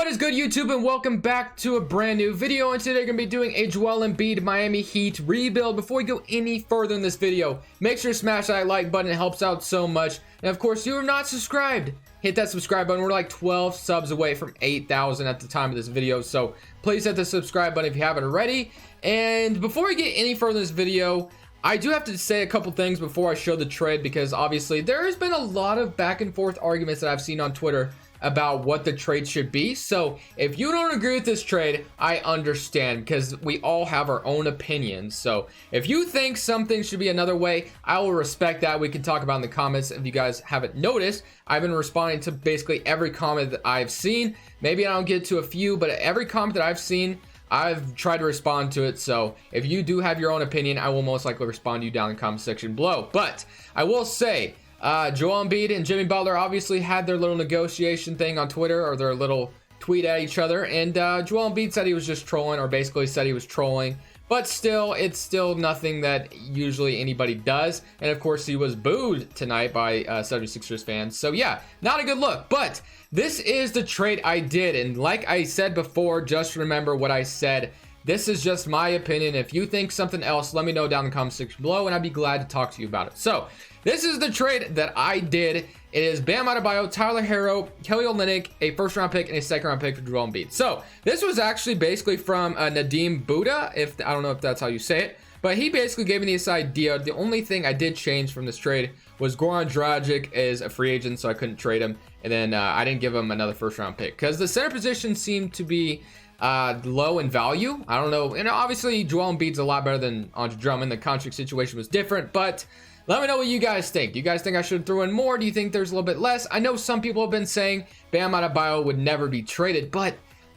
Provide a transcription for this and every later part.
What is good, YouTube, and welcome back to a brand new video. And today we're going to be doing a Joel Embiid Miami Heat rebuild. Before we go any further in this video, make sure to smash that like button. It helps out so much. And of course, if you are not subscribed, hit that subscribe button. We're like 12 subs away from 8,000 at the time of this video, so please hit the subscribe button if you haven't already. And before we get any further in this video, I do have to say a couple things before I show the trade, because obviously there has been a lot of back and forth arguments that I've seen on Twitter about what the trade should be. So if you don't agree with this trade, I understand, because we all have our own opinions. So if you think something should be another way, I will respect that. We can talk about in the comments. If you guys haven't noticed, I've been responding to basically every comment that I've seen. Maybe I don't get to a few, but every comment that I've seen, I've tried to respond to it. So if you do have your own opinion, I will most likely respond to you down in the comment section below. But I will say, Joel Embiid and Jimmy Butler obviously had their little negotiation thing on Twitter, or their little tweet at each other, and Joel Embiid said he was just trolling, or basically said he was trolling, but still, it's still nothing that usually anybody does. And of course, he was booed tonight by 76ers fans. So yeah, not a good look. But this is the trade I did, and like I said before, just remember what I said. This is just my opinion. If you think something else, let me know down in the comment section below, and I'd be glad to talk to you about it. So this is the trade that I did. It is Bam Adebayo, Tyler Herro, Kelly Olynyk, a first-round pick, and a second-round pick for Joel Embiid. So this was actually basically from Nadim Buddha, if I don't know if that's how you say it, but he basically gave me this idea. The only thing I did change from this trade was Goran Dragic is a free agent, so I couldn't trade him, and then I didn't give him another first-round pick because the center position seemed to be low in value. I don't know, and obviously Joel Embiid's a lot better than Andre Drummond. The contract situation was different, but let me know what you guys think. Do you guys think I should throw in more? Do you think there's a little bit less? I know some people have been saying Bam Adebayo would never be traded, but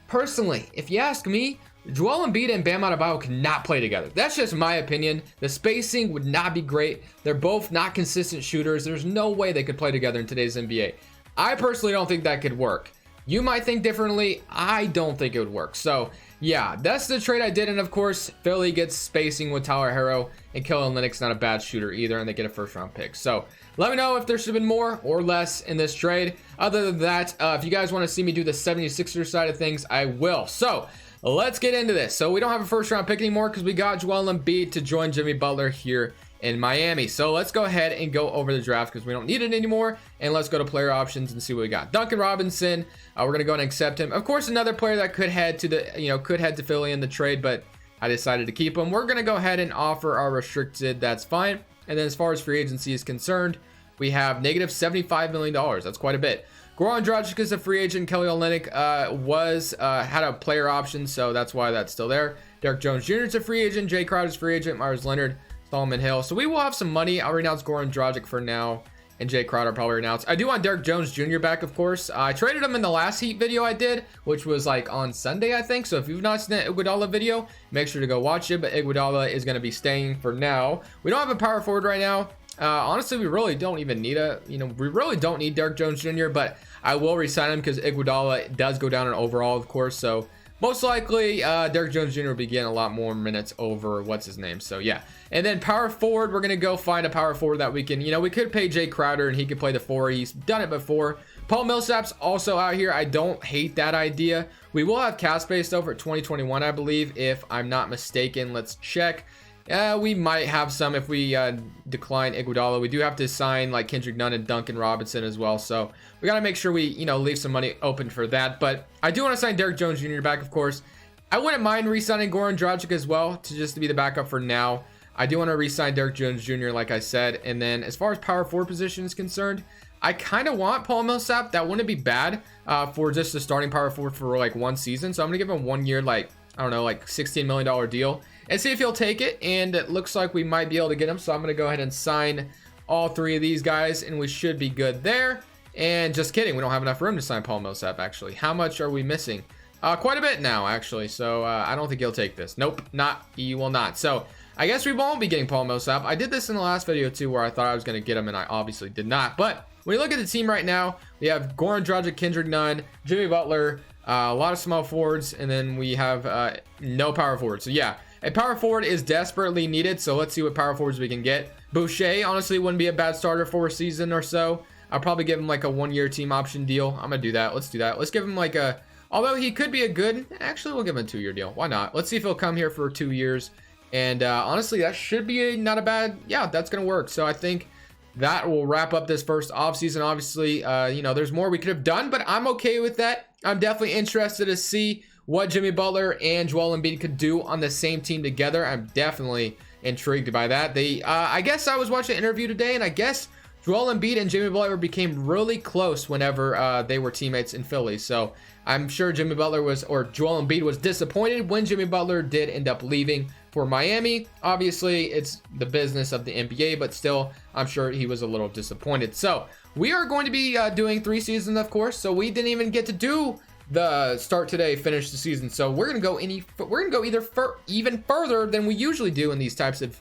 personally, if you ask me, Joel Embiid and Bam Adebayo cannot play together. That's just my opinion. The spacing would not be great. They're both not consistent shooters. There's no way they could play together in today's NBA. I personally don't think that could work. You might think differently. I don't think it would work. So yeah, that's the trade I did. And of course, Philly gets spacing with Tyler Herro, and Kelly Olynyk's not a bad shooter either, and they get a first round pick. So let me know if there should have been more or less in this trade. Other than that, if you guys want to see me do the 76ers side of things, I will. So let's get into this. So we don't have a first round pick anymore because we got Joel Embiid to join Jimmy Butler here in Miami. So let's go ahead and go over the draft because we don't need it anymore, and let's go to player options and see what we got. Duncan Robinson, we're gonna go and accept him. Of course, another player that could head to the could head to Philly in the trade, but I decided to keep him. We're gonna go ahead and offer our restricted. That's fine. And then as far as free agency is concerned, we have negative $75 million. That's quite a bit. Goran Dragic is a free agent. Kelly Olynyk had a player option, so that's why that's still there. Derek Jones Jr. is a free agent. Jay Crowder's free agent. Myers Leonard, Solomon Hill. So we will have some money. I'll renounce Goran Dragic for now, and Jay Crowder probably renounce. I do want Derek Jones Jr. back, of course. I traded him in the last Heat video I did, which was like on Sunday, I think. So if you've not seen the Iguodala video, make sure to go watch it. But Iguodala is going to be staying for now. We don't have a power forward right now. Honestly, we really don't even need we really don't need Derek Jones Jr., but I will resign him because Iguodala does go down in overall, of course. So most likely, Derek Jones Jr. will be getting a lot more minutes over what's his name. So yeah. And then power forward, we're gonna go find a power forward that we can, we could pay Jay Crowder and he could play the 4. He's done it before. Paul Millsap's also out here. I don't hate that idea. We will have cap space though for 2021, I believe, if I'm not mistaken. Let's check. We might have some if we decline Iguodala. We do have to sign like Kendrick Nunn and Duncan Robinson as well, so we got to make sure we leave some money open for that. But I do want to sign Derek Jones Jr. back, of course. I wouldn't mind re-signing Goran Dragic as well, to be the backup for now. I do want to re-sign Derek Jones Jr. like I said. And then as far as power forward position is concerned, I kind of want Paul Millsap. That wouldn't be bad for just a starting power forward for like one season. So I'm gonna give him 1 year, like I don't know, like $16 million deal, and see if he'll take it. And it looks like we might be able to get him, so I'm gonna go ahead and sign all 3 of these guys, and we should be good there. And just kidding, we don't have enough room to sign Paul Millsap. Actually, how much are we missing? Quite a bit now, actually. So I don't think he'll take this. Nope, he will not. So I guess we won't be getting Paul Millsap. I did this in the last video too, where I thought I was gonna get him, and I obviously did not. But when you look at the team right now, we have Goran Dragic, Kendrick Nunn, Jimmy Butler, a lot of small forwards, and then we have no power forwards. So yeah, a power forward is desperately needed. So let's see what power forwards we can get. Boucher honestly wouldn't be a bad starter for a season or so. I'll probably give him like a 1 year team option deal. I'm gonna do that. Let's do that. Let's give him like a Although he could be a good, actually, we'll give him a 2-year deal. Why not? Let's see if he'll come here for 2 years. And honestly, that should be not a bad, yeah, that's going to work. So I think that will wrap up this first offseason. Obviously, you know, there's more we could have done, but I'm okay with that. I'm definitely interested to see what Jimmy Butler and Joel Embiid could do on the same team together. I'm definitely intrigued by that. I guess I was watching an interview today, and I guess Joel Embiid and Jimmy Butler became really close whenever they were teammates in Philly. So I'm sure Jimmy Butler or Joel Embiid was disappointed when Jimmy Butler did end up leaving for Miami. Obviously, it's the business of the NBA, but still, I'm sure he was a little disappointed. So we are going to be doing 3 seasons, of course. So we didn't even get to do the start today, finish the season. So we're gonna go even further than we usually do in these types of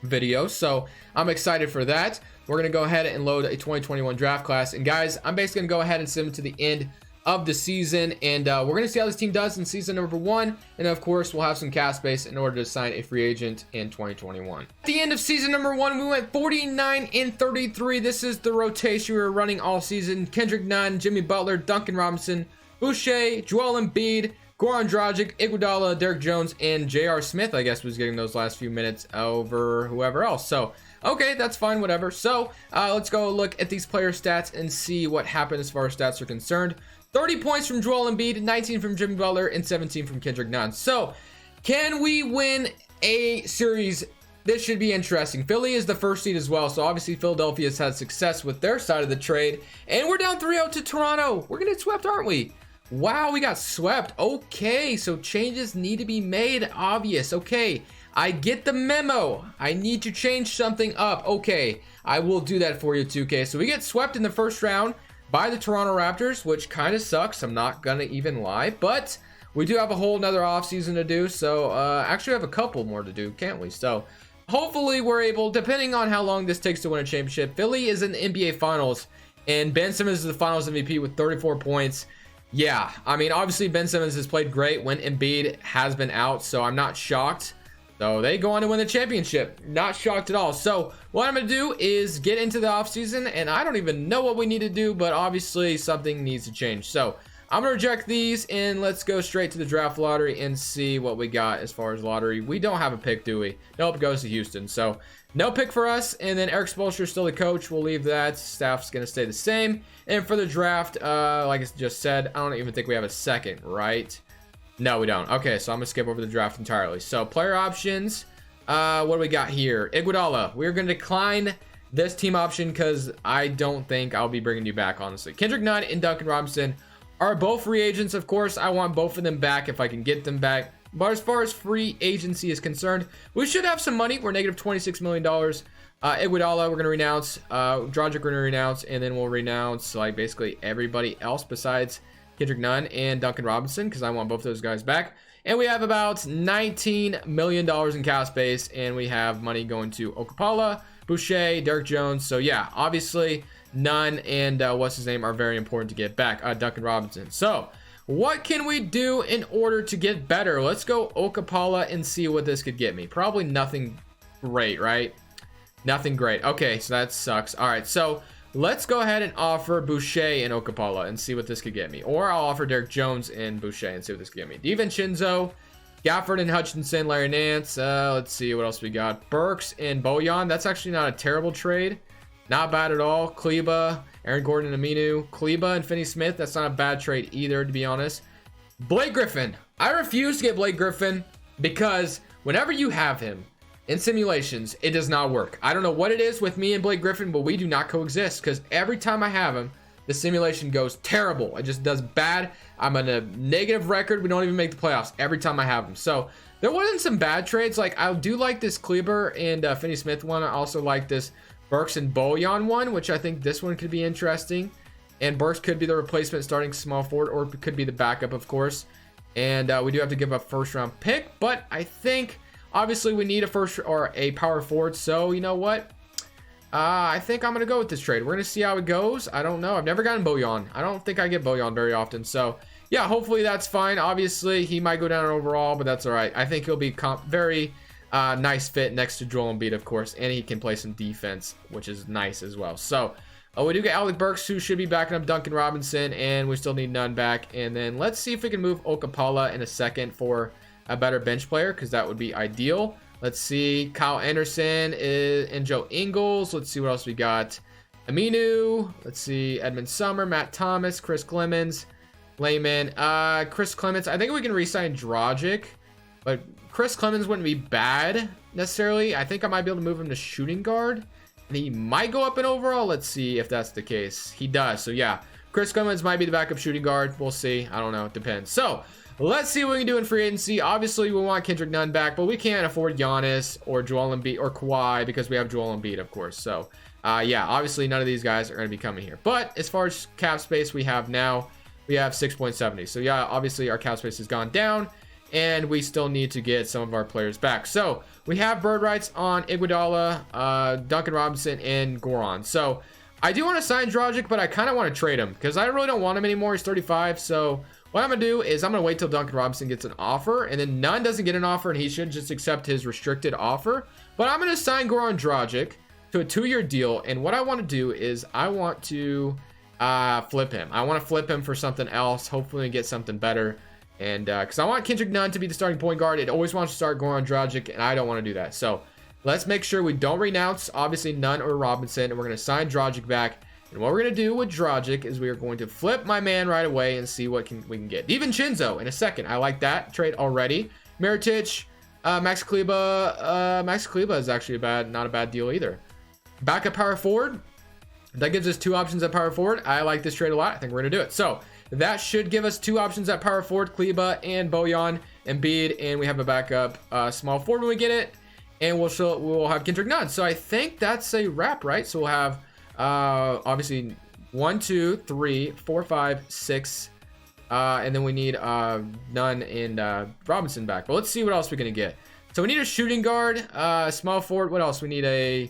videos. So I'm excited for that. We're gonna go ahead and load a 2021 draft class, and guys, I'm basically gonna go ahead and send them to the end of the season, and we're gonna see how this team does in season number 1, and of course we'll have some cap space in order to sign a free agent in 2021. At the end of season number 1, we went 49-33. This is the rotation we were running all season. Kendrick Nunn, Jimmy Butler, Duncan Robinson, Boucher, Joel Embiid, Goran Dragic, Iguodala, Derek Jones, and J.R. Smith, I guess, was getting those last few minutes over whoever else. So okay, that's fine, whatever. So let's go look at these player stats and see what happened as far as stats are concerned. 30 points from Joel Embiid, 19 from Jimmy Butler, and 17 from Kendrick Nunn. So can we win a series? This should be interesting. Philly is the first seed as well, so obviously Philadelphia has had success with their side of the trade, and we're down 3-0 to Toronto. We're gonna get swept, aren't we? Wow, we got swept. Okay, so changes need to be made. Obvious. Okay, I get the memo. I need to change something up. Okay, I will do that for you, 2K. So we get swept in the first round by the Toronto Raptors, which kind of sucks. I'm not gonna even lie, but we do have a whole nother offseason to do. So actually, we have a couple more to do, can't we? So hopefully we're able, depending on how long this takes to win a championship. Philly is in the NBA Finals, and Ben Simmons is the Finals MVP with 34 points. Yeah, I mean, obviously Ben Simmons has played great when Embiid has been out, so I'm not shocked. So they go on to win the championship. Not shocked at all. So what I'm going to do is get into the offseason, and I don't even know what we need to do, but obviously something needs to change. So I'm going to reject these, and let's go straight to the draft lottery and see what we got as far as lottery. We don't have a pick, do we? Nope, it goes to Houston. So no pick for us, and then Eric Spoelstra is still the coach. We'll leave that. Staff's going to stay the same. And for the draft, like I just said, I don't even think we have a second, right? No, we don't. Okay, so I'm going to skip over the draft entirely. So player options, what do we got here? Iguodala. We're going to decline this team option because I don't think I'll be bringing you back, honestly. Kendrick Nunn and Duncan Robinson are both free agents. Of course, I want both of them back if I can get them back. But as far as free agency is concerned, we should have some money. We're negative $26 million. Iguodala, we're going to renounce. Dragic, we're going to renounce. And then we'll renounce like basically everybody else besides Kendrick Nunn and Duncan Robinson because I want both those guys back. And we have about $19 million in cap space. And we have money going to Okapala, Boucher, Derek Jones. So yeah, obviously Nunn and what's his name are very important to get back. Duncan Robinson. So what can we do in order to get better? Let's go Okapala and see what this could get me. Probably nothing great, right? Nothing great. Okay, so that sucks. All right, so let's go ahead and offer Boucher and Okapala and see what this could get me. Or I'll offer Derek Jones and Boucher and see what this could get me. DiVincenzo, Gafford and Hutchinson, Larry Nance. Let's see what else we got. Burks and Bojan. That's actually not a terrible trade. Not bad at all. Kleba, Aaron Gordon and Aminu. Kleba and Finney Smith. That's not a bad trade either, to be honest. Blake Griffin. I refuse to get Blake Griffin because whenever you have him in simulations, it does not work. I don't know what it is with me and Blake Griffin, but we do not coexist because every time I have him, the simulation goes terrible. It just does bad. I'm on a negative record. We don't even make the playoffs every time I have him. So there wasn't some bad trades. Like I do like this Kleber and Finney Smith one. I also like this Burks and Bojan one, which I think this one could be interesting. And Burks could be the replacement starting small forward, or it could be the backup, of course. And we do have to give up first round pick, but I think obviously we need a first or a power forward. So you know what? I think I'm going to go with this trade. We're going to see how it goes. I don't know. I've never gotten Bojan. I don't think I get Bojan very often. So yeah, hopefully that's fine. Obviously he might go down overall, but that's all right. I think he'll be very nice fit next to Joel Embiid, of course, and he can play some defense, which is nice as well. So Oh, we do get Alec Burks, who should be backing up Duncan Robinson, and we still need Nunn back. And then let's see if we can move Okapala in a second for a better bench player, because that would be ideal. Let's see, Kyle Anderson and Joe Ingles. Let's see what else we got. Aminu. Let's see, Edmund Summer, Matt Thomas, Chris Clemens, Layman. Chris Clemens. I think we can re-sign Dragic, but Chris Clemens wouldn't be bad necessarily. I think I might be able to move him to shooting guard. And he might go up in overall. Let's see if that's the case. He does. So yeah, Chris Clemens might be the backup shooting guard. We'll see. I don't know. It depends. So let's see what we can do in free agency. Obviously, we want Kendrick Nunn back, but we can't afford Giannis or Joel Embiid or Kawhi because we have Joel Embiid, of course. So yeah, obviously none of these guys are going to be coming here. But as far as cap space we have now, we have 6.70. So yeah, obviously our cap space has gone down, and we still need to get some of our players back. So we have bird rights on Iguodala, Duncan Robinson, and Goran. So I do want to sign Dragic, but I kind of want to trade him because I really don't want him anymore. He's 35. So what I'm going to do is I'm going to wait till Duncan Robinson gets an offer, and then Nunn doesn't get an offer, and he should just accept his restricted offer. But I'm going to sign Goran Dragic to a 2-year deal, and what I want to do is I want to flip him. I want to flip him for something else, hopefully get something better. And because I want Kendrick Nunn to be the starting point guard. It always wants to start Goran Dragic, and I don't want to do that. So let's make sure we don't renounce, obviously, Nunn or Robinson, and we're going to sign Dragic back. And what we're going to do with Dragic is we are going to flip my man right away and see what we can get. DiVincenzo in a second. I like that trade already. Mirotic, Max Kleber. Max Kleber is actually not a bad deal either. Backup power forward. That gives us 2 options at power forward. I like this trade a lot. I think we're going to do it. So that should give us 2 options at power forward, Kleber and Bojan, Embiid, and we have a backup small forward when we get it, and we'll have Kendrick Nunn. So I think that's a wrap, right? So we'll have obviously 1, 2, 3, 4, 5, 6, and then we need Nunn and Robinson back. But let's see what else we're gonna get. So we need a shooting guard, small forward. What else? We need a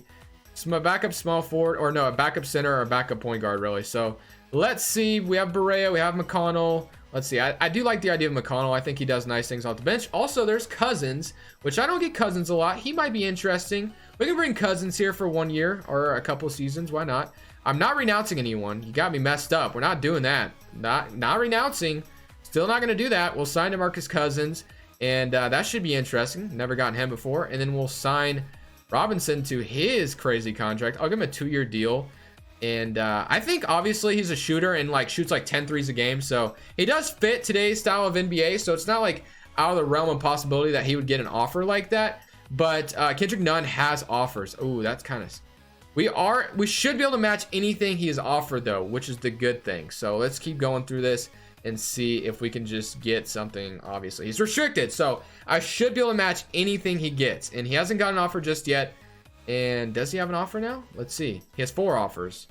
backup small forward, or no, a backup center or a backup point guard, really. So let's see. We have Barea, we have McConnell. Let's see. I do like the idea of McConnell. I think he does nice things off the bench. Also, there's Cousins, which I don't get Cousins a lot. He might be interesting. We can bring Cousins here for 1 year or a couple seasons. Why not? I'm not renouncing anyone. You got me messed up. We're not doing that. Not renouncing. Still not going to do that. We'll sign DeMarcus Cousins, and that should be interesting. Never gotten him before. And then we'll sign Robinson to his crazy contract. I'll give him a 2-year deal. And I think obviously he's a shooter and like shoots like 10 threes a game. So he does fit today's style of NBA. So it's not like out of the realm of possibility that he would get an offer like that. But Kendrick Nunn has offers. Oh, that's kind of... We should be able to match anything he has offered though, which is the good thing. So let's keep going through this and see if we can just get something. Obviously he's restricted, so I should be able to match anything he gets, and he hasn't got an offer just yet. And does he have an offer now? Let's see. He has 4 offers,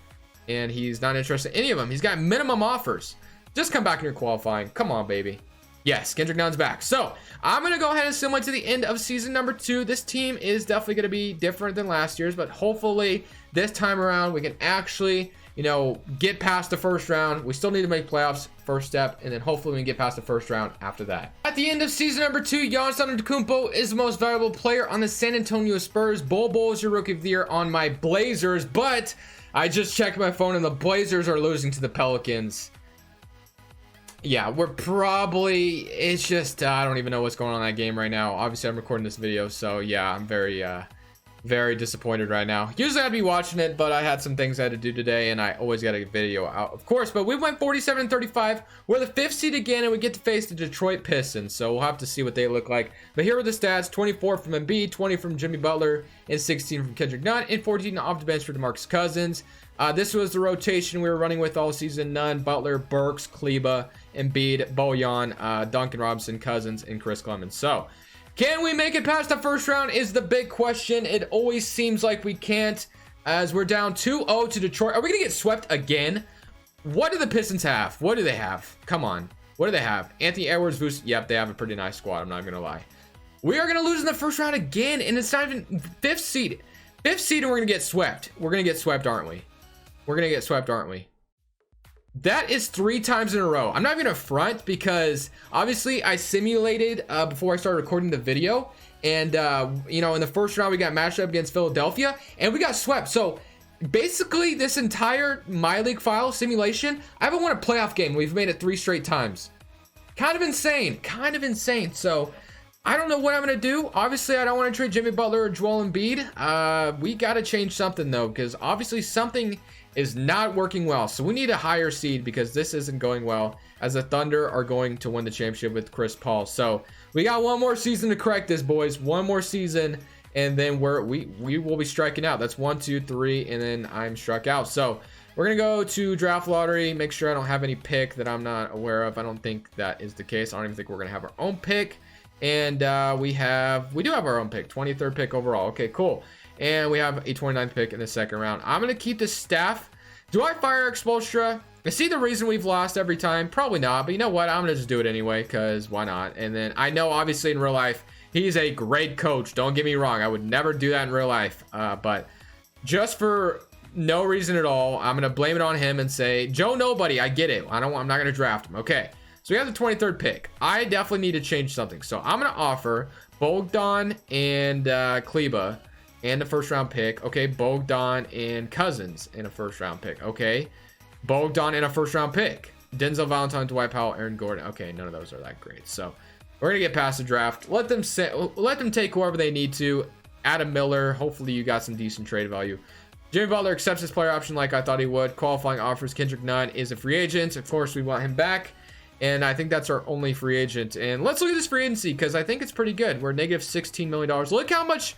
and he's not interested in any of them. He's got minimum offers. Just come back in your qualifying. Come on, baby. Yes, Kendrick Nunn's back. So I'm going to go ahead and similar to the end of season number 2. This team is definitely going to be different than last year's, but hopefully this time around we can actually, you know, get past the first round. We still need to make playoffs, first step, and then hopefully we can get past the first round after that. At the end of season number 2, Giannis Antetokounmpo is the most valuable player on the San Antonio Spurs. Bol is your rookie of the year on my Blazers, but I just checked my phone and the Blazers are losing to the Pelicans. Yeah, we're probably, it's just, I don't even know what's going on in that game right now. Obviously, I'm recording this video, so yeah, I'm very disappointed right now. Usually I'd be watching it, but I had some things I had to do today, and I always got a video out, of course. But we went 47-35. We're the 5th seed again, and we get to face the Detroit Pistons, so we'll have to see what they look like. But here are the stats: 24 from Embiid, 20 from Jimmy Butler, and 16 from Kendrick Nunn, and 14 off the bench for DeMarcus Cousins. This was the rotation we were running with all season: Nunn, Butler, Burks, Kleber, Embiid, Bojan, Duncan Robinson, Cousins, and Chris Clemens. So can we make it past the first round is the big question. It always seems like we can't, as we're down 2-0 to Detroit. Are we gonna get swept again? What do the Pistons have? What do they have? Come on, what do they have? Anthony Edwards, yep, they have a pretty nice squad, I'm not gonna lie. We are gonna lose in the first round again, and it's not even 5th seed, and we're gonna get swept. We're gonna get swept, aren't we? We're gonna get swept, aren't we? That is 3 times in a row. I'm not even gonna front, because obviously I simulated before I started recording the video, and you know, in the first round we got matched up against Philadelphia and we got swept. So basically this entire My League file simulation, I haven't won a playoff game. We've made it 3 straight times. Kind of insane. Kind of insane. So I don't know what I'm going to do. Obviously, I don't want to trade Jimmy Butler or Joel Embiid. We got to change something, though, because obviously something is not working well. So we need a higher seed because this isn't going well, as the Thunder are going to win the championship with Chris Paul. So we got one more season to correct this, boys. One more season, and then we will be striking out. That's 1, 2, 3, and then I'm struck out. So we're going to go to draft lottery. Make sure I don't have any pick that I'm not aware of. I don't think that is the case. I don't even think we're going to have our own pick. And we do have our own pick, 23rd pick overall. Okay, cool. And we have a 29th pick in the second round. I'm going to keep this staff. Do I fire Expulstra? Is he the reason we've lost every time? Probably not. But you know what? I'm going to just do it anyway, because why not? And then I know, obviously, in real life, he's a great coach. Don't get me wrong. I would never do that in real life. But just for no reason at all, I'm going to blame it on him and say, Joe Nobody, I get it. I'm not going to draft him. Okay. So we have the 23rd pick. I definitely need to change something. So I'm going to offer Bogdan and Kleba and a first round pick. Okay, Bogdan and Cousins in a first round pick. Okay, Bogdan and a first round pick. Denzel Valentine, Dwight Powell, Aaron Gordon. Okay, none of those are that great. So we're going to get past the draft. Let them take whoever they need to. Adam Miller, hopefully you got some decent trade value. Jimmy Butler accepts his player option like I thought he would. Qualifying offers. Kendrick Nunn is a free agent. Of course, we want him back. And I think that's our only free agent. And let's look at this free agency because I think it's pretty good. We're negative $16 million. Look how much.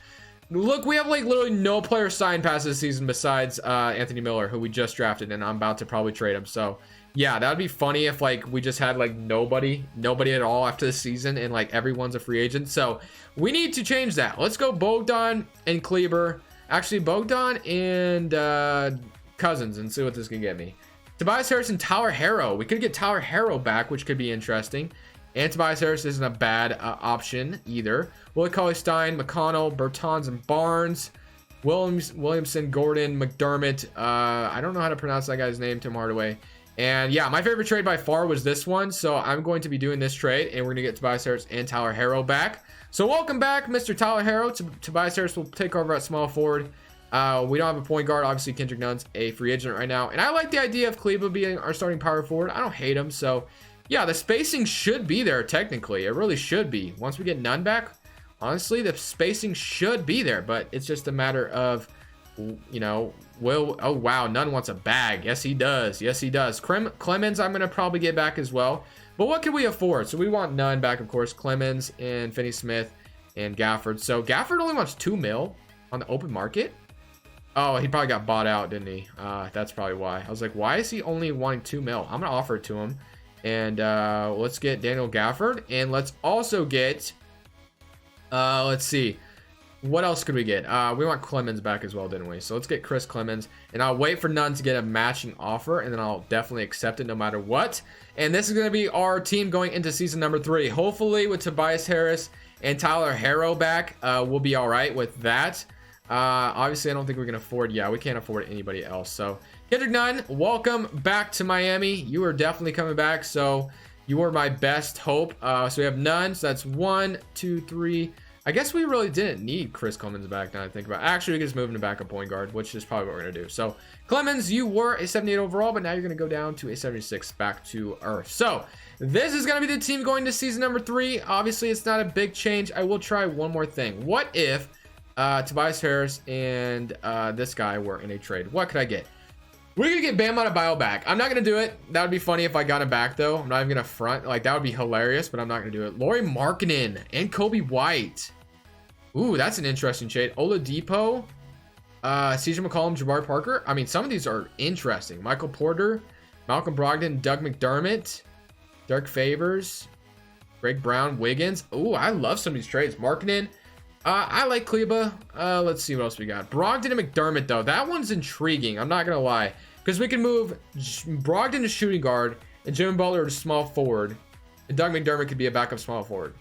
Look, we have like literally no player signed past this season besides Anthony Miller, who we just drafted, and I'm about to probably trade him. So yeah, that'd be funny if like we just had like nobody at all after the season, and like everyone's a free agent. So we need to change that. Let's go Bogdan and Kleber. Actually, Bogdan and Cousins, and see what this can get me. Tobias Harris and Tyler Herro. We could get Tyler Herro back, which could be interesting. And Tobias Harris isn't a bad option either. Willie Cauley-Stein, McConnell, Bertans, and Barnes. Williamson, Gordon, McDermott. I don't know how to pronounce that guy's name, Tim Hardaway. And yeah, my favorite trade by far was this one. So I'm going to be doing this trade, and we're going to get Tobias Harris and Tyler Herro back. So welcome back, Mr. Tyler Herro. Tobias Harris will take over at small forward. We don't have a point guard. Obviously, Kendrick Nunn's a free agent right now. And I like the idea of Kleba being our starting power forward. I don't hate him. So, yeah, the spacing should be there, technically. It really should be. Once we get Nunn back, honestly, the spacing should be there. But it's just a matter of, you know, oh, wow, Nunn wants a bag. Yes, he does. Yes, he does. Clemens, I'm going to probably get back as well. But what can we afford? So we want Nunn back, of course. Clemens and Finney-Smith and Gafford. So Gafford only wants $2 million on the open market. Oh, he probably got bought out, didn't he? That's probably why. I was like, why is he only wanting $2 million? I'm going to offer it to him. And let's get Daniel Gafford. And let's also get, let's see. What else could we get? We want Clemens back as well, didn't we? So let's get Chris Clemens. And I'll wait for Nunn to get a matching offer. And then I'll definitely accept it no matter what. And this is going to be our team going into season number 3. Hopefully with Tobias Harris and Tyler Herro back, we'll be all right with that. Obviously I don't think we can afford, we can't afford anybody else. So Kendrick Nunn, welcome back to Miami. You are definitely coming back, so you are my best hope. So we have Nunn, so that's 1, 2, 3. I guess we really didn't need Chris Clemens back now I think about it. Actually, we can just move him to backup point guard, which is probably what we're gonna do. So Clemens, you were a 78 overall, but now you're gonna go down to a 76 back to earth. So this is gonna be the team going to season number 3. Obviously it's not a big change. I will try one more thing. What if Tobias Harris and this guy were in a trade? What could I get? We're gonna get Bam Adebayo back. I'm not gonna do it. That would be funny if I got him back though. I'm not even gonna front. Like, that would be hilarious, but I'm not gonna do it. Lauri Markkanen and Kobe White. Ooh, that's an interesting trade. Oladipo, CJ McCollum, Jabari Parker. I mean, some of these are interesting. Michael Porter, Malcolm Brogdon, Doug McDermott, Dirk Favors, Greg Brown, Wiggins. Ooh, I love some of these trades. Markkanen. I like Kleba. Let's see what else we got. Brogdon and McDermott, though. That one's intriguing. I'm not going to lie. Because we can move Brogdon to shooting guard and Jimmy Butler to small forward. And Doug McDermott could be a backup small forward.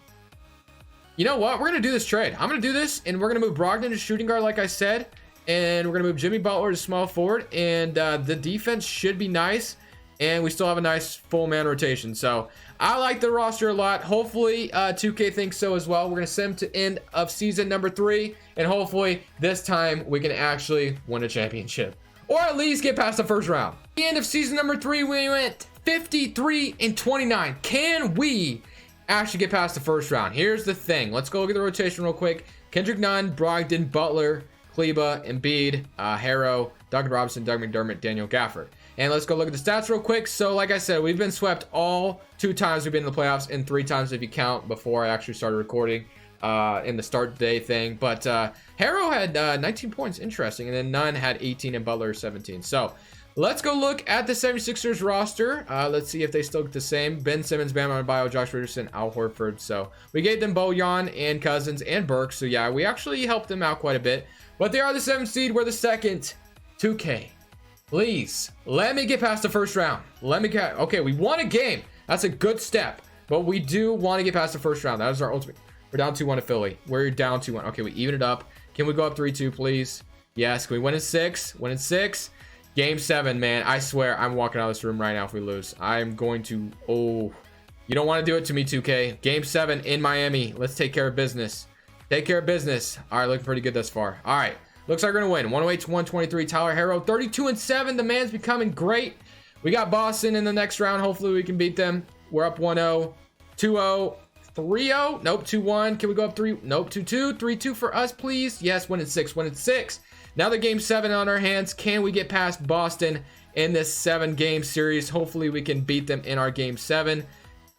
You know what? We're going to do this trade. I'm going to do this, and we're going to move Brogdon to shooting guard, like I said. And we're going to move Jimmy Butler to small forward. And the defense should be nice. And we still have a nice full man rotation. So I like the roster a lot. Hopefully 2K thinks so as well. We're going to send them to end of season number 3. And hopefully this time we can actually win a championship. or at least get past the first round. At the end of season number 3, we went 53-29. Can we actually get past the first round? Here's the thing. Let's go look at the rotation real quick. Kendrick Nunn, Brogdon, Butler, Kleba, Embiid, Harrow, Duncan Robinson, Doug McDermott, Daniel Gafford. And let's go look at the stats real quick. So like I said, we've been swept all 2 times we've been in the playoffs, and 3 times if you count before I actually started recording in the start day thing. But Harrow had 19 points, interesting, and then Nunn had 18 and Butler 17. So let's go look at the 76ers roster. Let's see if they still get the same. Ben Simmons, Bam Adebayo, Josh Richardson, Al Horford. So we gave them Bojan and Cousins and Burke. So yeah, we actually helped them out quite a bit. But they are the 7th seed. We're the 2nd. 2K. Please, let me get past the first round. Okay, we won a game. That's a good step. But we do want to get past the first round. That is our ultimate. We're down 2-1 to Philly. We're down 2-1. Okay, we even it up. Can we go up 3-2, please? Yes. Can we win in 6? Win in 6. Game 7, man. I swear I'm walking out of this room right now if we lose. I'm going to... Oh, you don't want to do it to me, 2K. Game 7 in Miami. Let's take care of business. Take care of business. All right, looking pretty good thus far. All right. Looks like we're going to win. 108-123. Tyler Harrow, 32-7. The man's becoming great. We got Boston in the next round. Hopefully we can beat them. We're up 1-0, 2-0, 3-0. Nope, 2-1. Can we go up 3? Nope, 2-2. 3-2 for us, please. Yes, 1 in 6. 1 in 6. Now the game 7 on our hands. Can we get past Boston in this 7-game series? Hopefully we can beat them in our game 7.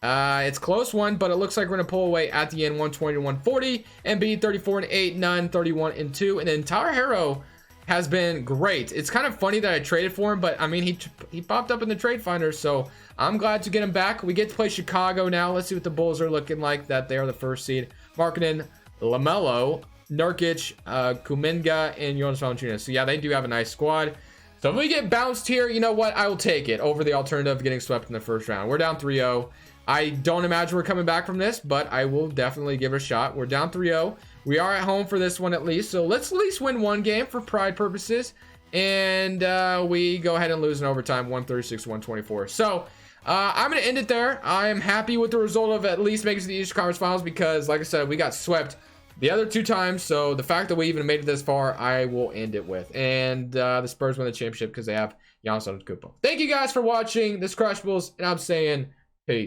It's a close one, but it looks like we're going to pull away at the end, 120-140. Embiid 34-8, Nunn 31-2. And then Tyler Harrow has been great. It's kind of funny that I traded for him, but I mean, he popped up in the trade finder, so I'm glad to get him back. We get to play Chicago now. Let's see what the Bulls are looking like, that they are the 1st seed. Markkanen, LaMelo, Nurkic, Kuminga, and Jonas Valanciunas. So yeah, they do have a nice squad. So if we get bounced here, you know what? I will take it over the alternative of getting swept in the first round. We're down 3-0. I don't imagine we're coming back from this, but I will definitely give it a shot. We're down 3-0. We are at home for this one at least. So let's at least win 1 game for pride purposes. And we go ahead and lose in overtime, 136-124. So I'm going to end it there. I am happy with the result of at least making it to the Eastern Conference Finals because, like I said, we got swept the other 2 times. So the fact that we even made it this far, I will end it with. And the Spurs win the championship because they have Giannis Antetokounmpo. Thank you guys for watching this Crush Bulls, and I'm saying